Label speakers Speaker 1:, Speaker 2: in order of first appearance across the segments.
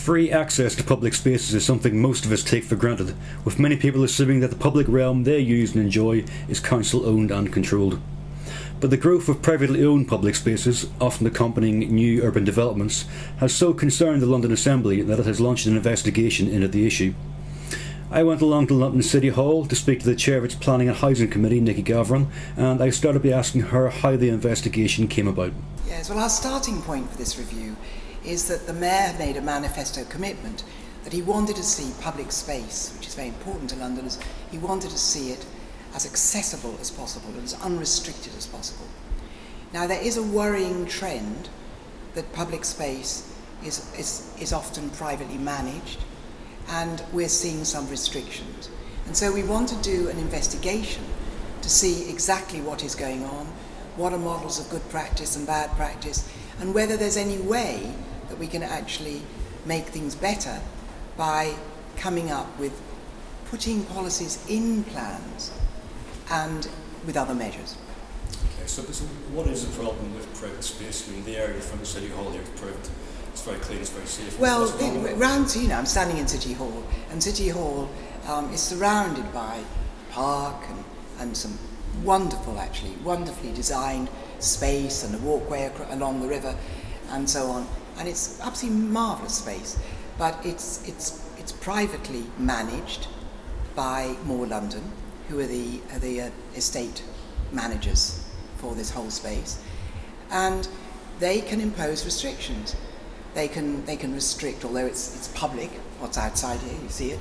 Speaker 1: Free access to public spaces is something most of us take for granted, with many people assuming that the public realm they use and enjoy is council owned and controlled. But the growth of privately owned public spaces, often accompanying new urban developments, has so concerned the London Assembly that it has launched an investigation into the issue. I went along to London City Hall to speak to the chair of its Planning and Housing Committee, Nicky Gavron, and I started by asking her how the investigation came about.
Speaker 2: Yes, well, our starting point for this review is that the Mayor made a manifesto commitment that he wanted to see public space, which is very important to Londoners, he wanted to see it as accessible as possible and as unrestricted as possible. Now, there is a worrying trend that public space is often privately managed, and we're seeing some restrictions. And so we want to do an investigation to see exactly what is going on, what are models of good practice and bad practice, and whether there's any way that we can actually make things better by coming up with putting policies in plans and with other measures.
Speaker 1: Okay, so what is the problem with private space? I mean, the area from the City Hall here is private. It's very clean, it's very safe.
Speaker 2: Well, I'm standing in City Hall, and City Hall is surrounded by a park and some wonderfully designed space and a walkway along the river and so on. And it's absolutely marvellous space, but it's privately managed by More London, who are the estate managers for this whole space, and they can impose restrictions. They can restrict, although it's public. What's outside here, you see it.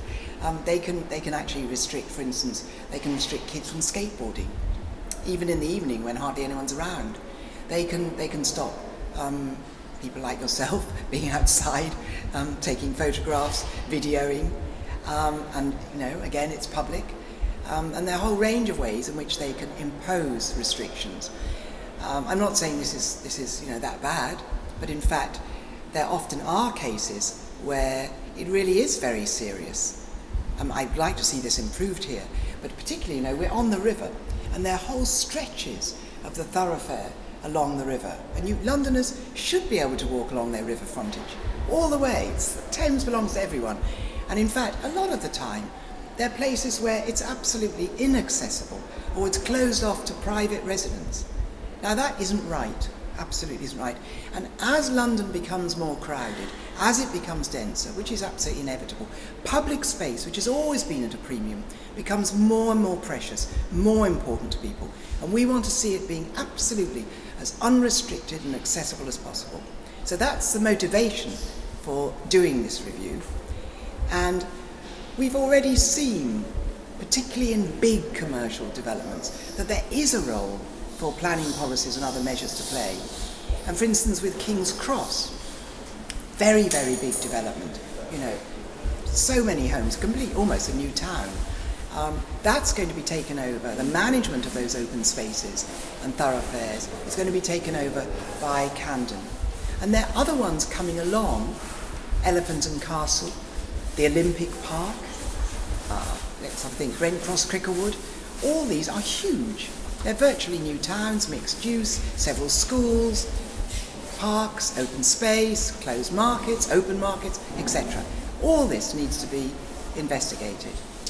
Speaker 2: They can actually restrict. For instance, they can restrict kids from skateboarding, even in the evening when hardly anyone's around. They can stop people like yourself being outside, taking photographs, videoing, and again, it's public. And there are a whole range of ways in which they can impose restrictions. I'm not saying this is that bad, but in fact, there often are cases where it really is very serious. I'd like to see this improved here, but particularly, we're on the river, and there are whole stretches of the thoroughfare along the river, and Londoners should be able to walk along their river frontage all the way. The Thames belongs to everyone, and in fact, a lot of the time, there are places where it's absolutely inaccessible, or it's closed off to private residents. Now that isn't right, absolutely isn't right. And as London becomes more crowded, as it becomes denser, which is absolutely inevitable, public space, which has always been at a premium, becomes more and more precious, more important to people. And we want to see it being absolutely as unrestricted and accessible as possible. So that's the motivation for doing this review. And we've already seen, particularly in big commercial developments, that there is a role for planning policies and other measures to play. And for instance, with King's Cross, very, very big development, so many homes, almost a new town. That's going to be taken over. The management of those open spaces and thoroughfares is going to be taken over by Camden. And there are other ones coming along, Elephant and Castle, the Olympic Park, let's think, Brent Cross, Cricklewood. All these are huge. They're virtually new towns, mixed use, several schools, parks, open space, closed markets, open markets, etc. All this needs to be investigated.